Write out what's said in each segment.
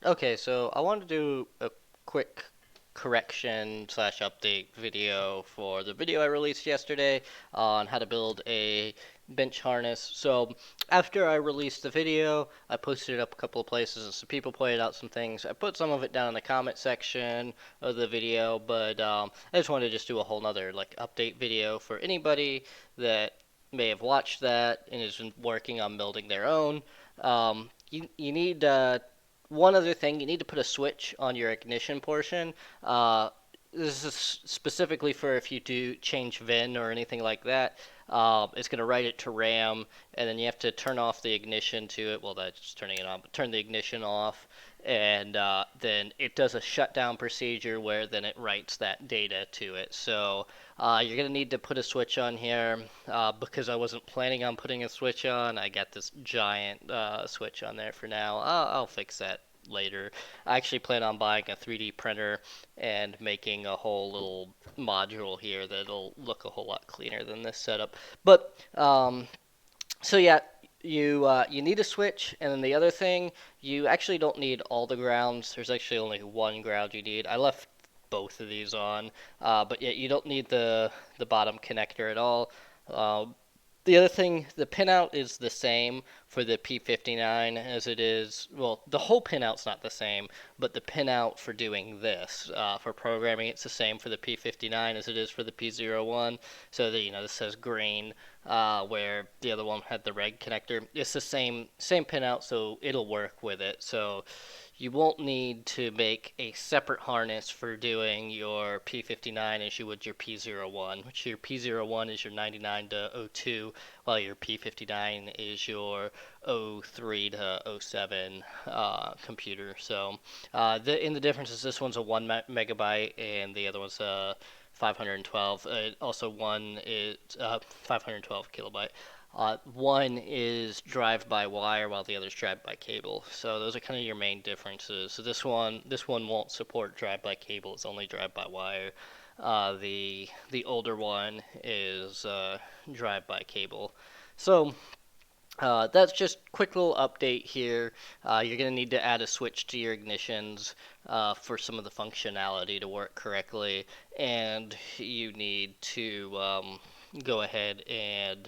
Okay, so I want to do a quick correction slash update video for the video I released yesterday on how to build a bench harness. So after I released the video, I posted it up a couple of places and some people pointed out some things. I put some of it down in the comment section of the video, but I just wanted to just do a whole nother like update video for anybody that may have watched that and is working on building their own. You need one other thing, you need to put a switch on your ignition portion. Uh, this is specifically for if you do change VIN or anything like that. It's going to write it to RAM, and then you have to turn off the ignition to it. Well, that's just turning it on, but turn the ignition off, and then it does a shutdown procedure where then it writes that data to it. So you're going to need to put a switch on here. Because I wasn't planning on putting a switch on, I got this giant switch on there for now. I'll fix that later. I actually plan on buying a 3D printer and making a whole little module here that'll look a whole lot cleaner than this setup. But so yeah, you need a switch, and then the other thing, you actually don't need all the grounds. There's actually only one ground you need. I left both of these on, but yeah, you don't need the bottom connector at all. Uh, the other thing, the pinout is the same for the P59 as it is. Well, the whole pinout's not the same, but the pinout for doing this, for programming, it's the same for the P59 as it is for the P01. So that this says green, where the other one had the red connector. It's the same pinout, so it'll work with it. So you won't need to make a separate harness for doing your P59 as you would your P01, which your P01 is your 99 to 02, while your P59 is your 03 to 07 computer. So the difference is this one's a 1 megabyte and the other one's a 512. Also, one is 512 kilobyte. One is drive by wire while the other is drive by cable. So those are kind of your main differences. So this one won't support drive by cable. It's only drive by wire. The older one is drive by cable. So that's just quick little update here. You're going to need to add a switch to your ignitions for some of the functionality to work correctly, and you need to go ahead and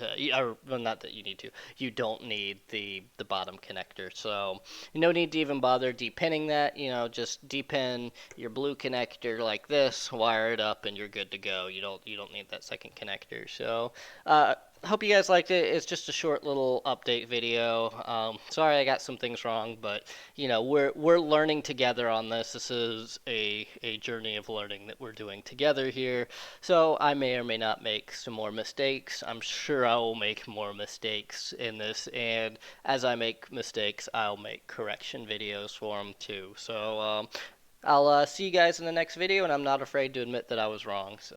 well, not that you need to. You don't need the bottom connector, so no need to even bother depinning that. Just depin your blue connector like this, wire it up, and you're good to go. You don't need that second connector. So. Hope you guys liked it. It's just a short little update video. Sorry I got some things wrong, but we're learning together on this. This is a journey of learning that we're doing together here. So I may or may not make some more mistakes. I'm sure I will make more mistakes in this, and as I make mistakes, I'll make correction videos for them too. So I'll see you guys in the next video, and I'm not afraid to admit that I was wrong. So.